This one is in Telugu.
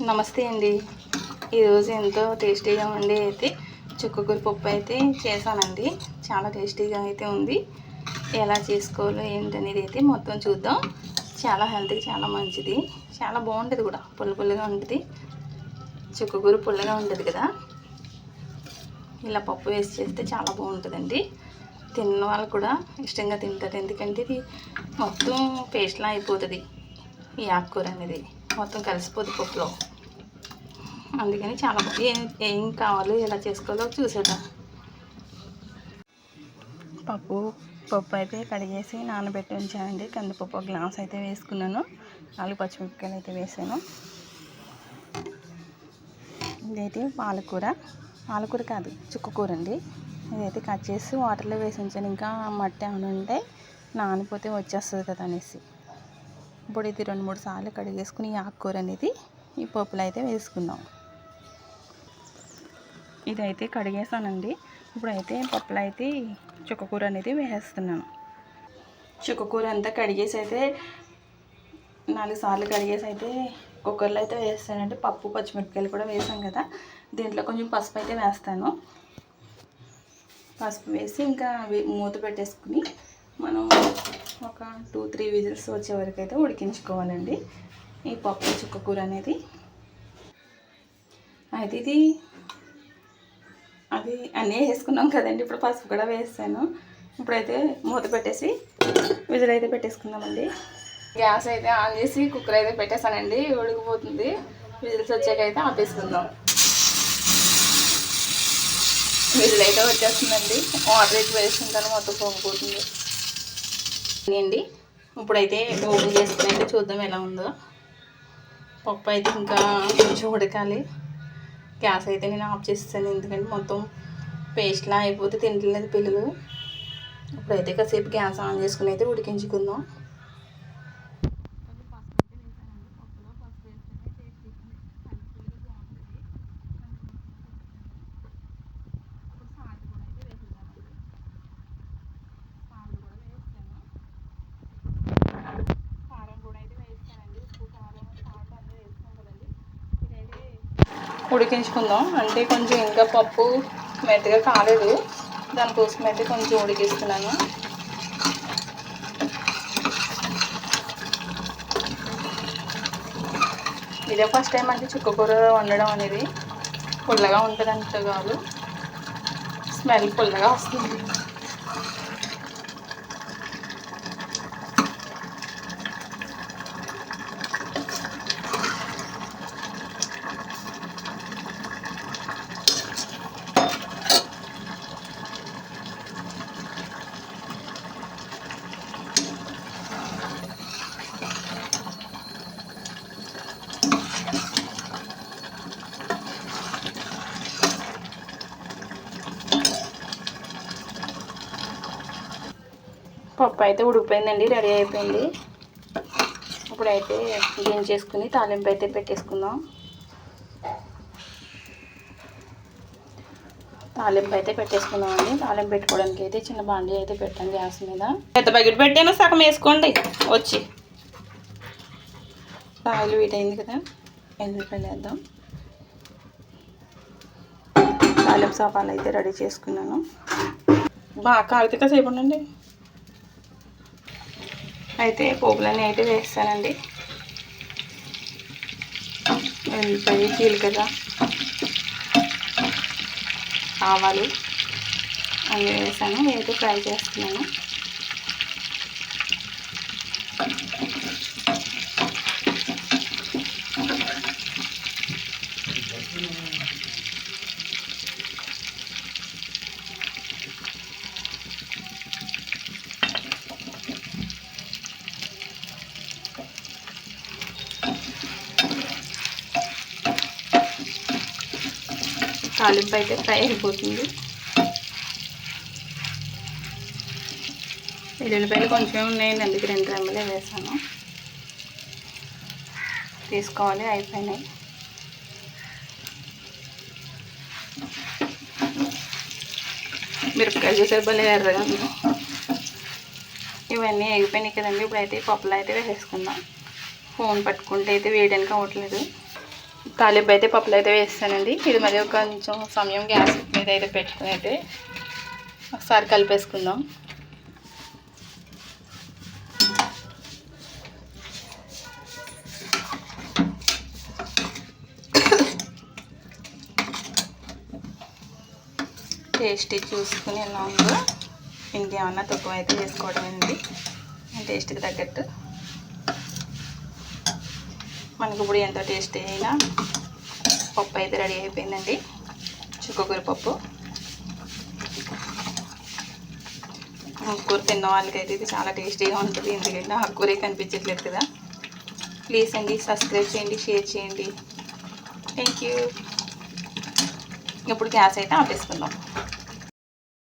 నమస్తే అండి. ఈరోజు ఎంతో టేస్టీగా ఉండి అయితే చుక్కకూర పప్పు అయితే చేశానండి. చాలా టేస్టీగా అయితే ఉంది. ఎలా చేసుకోవాలో ఏంటనేది అయితే మొత్తం చూద్దాం. చాలా హెల్త్కి చాలా మంచిది, చాలా బాగుంటుంది కూడా. పుల్లగా ఉంటుంది, చుక్కకూర పుల్లగా ఉంటుంది కదా. ఇలా పప్పు వేసి చేస్తే చాలా బాగుంటుందండి. తిన్న వాళ్ళు కూడా ఇష్టంగా తింటారు, ఎందుకంటే ఇది మొత్తం పేస్ట్లా అయిపోతుంది. ఈ ఆకుకూర అనేది మొత్తం కలిసిపోతుంది పప్పులో. అందుకని చాలా ఏం కావాలో ఎలా చేసుకోవాలో చూసేద్దాం. పప్పు అయితే కడిగేసి నానబెట్టి ఉంచానండి. కందిపప్పు ఒక గ్లాస్ అయితే వేసుకున్నాను. 4 పచ్చిమిరపకాయలు అయితే వేసాను. ఇదైతే పాలకూర కాదు, చుక్కకూర అండి. ఇదైతే కట్ చేసి వాటర్లో వేసి ఉంచాను. ఇంకా మట్టి ఏమైనా ఉంటే నానిపోతే వచ్చేస్తుంది కదా అనేసి. ఇప్పుడు ఇది 2-3 సార్లు కడిగేసుకుని ఈ ఆకుకూర అనేది ఈ పప్పులో అయితే వేసుకుందాం. ఇదైతే కడిగేసానండి. ఇప్పుడైతే పప్పులో అయితే చుక్కకూర అనేది వేసేస్తున్నాను. చుక్కకూర అంతా కడిగేసి అయితే 4 సార్లు కడిగేసి అయితే కుక్కర్లో అయితే వేస్తానండి. పప్పు పచ్చిమిరపకాయలు కూడా వేసాం కదా, దీంట్లో కొంచెం పసుపు అయితే వేస్తాను. పసుపు వేసి ఇంకా మూత పెట్టేసుకుని మనం ఒక 2-3 విజిల్స్ వచ్చే వరకు అయితే ఉడికించుకోవాలండి ఈ పప్పు చుక్కకూర అనేది. అయితే ఇది అది అన్నీ వేసుకున్నాం కదండి, ఇప్పుడు పసుపు కూడా వేసాను. ఇప్పుడైతే మూత పెట్టేసి విజిల్ అయితే పెట్టేసుకుందామండి. గ్యాస్ అయితే ఆన్ చేసి కుక్కర్ అయితే పెట్టేసానండి. ఉడికిపోతుంది. విజిల్స్ వచ్చాకైతే ఆపేసుకుందాం. విజిల్ అయితే వచ్చేస్తుందండి. వాటర్ ఎక్కువ వేసుకుంటాను, మొత్తం పొంగిపోతుంది అండి. ఇప్పుడైతే ఓపెన్ చేసుకుని అయితే చూద్దాం ఎలా ఉందో. పప్పు అయితే ఇంకా కొంచెం ఉడకాలి. గ్యాస్ అయితే నేను ఆఫ్ చేస్తాను, ఎందుకంటే మొత్తం పేస్ట్లా అయిపోతే తింటలేదు పిల్లలు. ఇప్పుడైతే కాసేపు గ్యాస్ ఆన్ చేసుకుని అయితే ఉడికించుకుందాం. ఉడికించుకుందాం. అంటే కొంచెం ఇంకా పప్పు మెత్తగా కాలేదు, దానికోసం అయితే కొంచెం ఉడికిస్తున్నాను. ఇదే ఫస్ట్ టైం అంటే చుక్కకూర వండడం అనేది. పుల్లగా ఉంటుంది అంత కాదు, స్మెల్ పుల్లగా వస్తుంది. పప్పు అయితే ఉడికిపోయిందండి, రెడీ అయిపోయింది. ఇప్పుడైతే దించేసుకుని తాలింపు అయితే పెట్టేసుకుందాం. తాలింపు అయితే పెట్టేసుకుందామండి. తాలింపు పెట్టుకోవడానికి అయితే చిన్న బాండీ అయితే పెట్టాను గ్యాస్ మీద. పెద్ద బకెట్ పెట్టాను, సగం వేసుకోండి వచ్చి. ఆయిల్ వీట్ అయింది కదా, ఎల్లిపాయలు వేద్దాం. తాలింపు సాపాలు అయితే రెడీ చేసుకున్నాను. బాగా కాగితే కాసేపు ఉండండి. అయితే పోపులన్నీ అయితే వేస్తానండి. ఎల్లిపాయ, జీలకర్ర, ఆవాలు అన్నీ వేసాను. నేనైతే ఫ్రై చేస్తున్నాను. తాలింపు అయితే ఫ్రై అయిపోతుంది. ఎల్లుల్లిపాయలు కొంచెం ఉన్నాయండి, అందుకే 2 రెమ్మలే వేసాను. తీసుకోవాలి, అయిపోయినాయి. మిరపకాయలు చూసారు భలే ఎర్రగా ఉంది. ఇవన్నీ ఎగిపోయినాయి కదండి. ఇప్పుడైతే పప్పులో అయితే వేసేసుకుందాం. ఫోన్ పట్టుకుంటే అయితే వేయడానికి అవ్వట్లేదు. తాలింపు అయితే పప్పులు అయితే వేస్తానండి. ఇది మరి కొంచెం సమయం గ్యాస్ మీద అయితే పెట్టుకుని అయితే ఒకసారి కలిపేసుకుందాం. టేస్టీ చూసుకుని ఎలా ఉందో ఇంకేమన్నా తక్కువ అయితే వేసుకోవడం అండి టేస్ట్కి తగ్గట్టు. మనకు ఇప్పుడు ఎంతో టేస్టీ అయినా పప్పు అయితే రెడీ అయిపోయిందండి. చుక్కకూర పప్పు. ఆకుకూర తిన్న వాళ్ళకైతే ఇది చాలా టేస్టీగా ఉంటుంది. ఎందుకంటే ఆకుకూరే కనిపించట్లేదు కదా. ప్లీజ్ అండి సబ్స్క్రైబ్ చేయండి, షేర్ చేయండి. Thank you. ఇప్పుడు గ్యాస్ అయితే ఆపేసుకుందాం.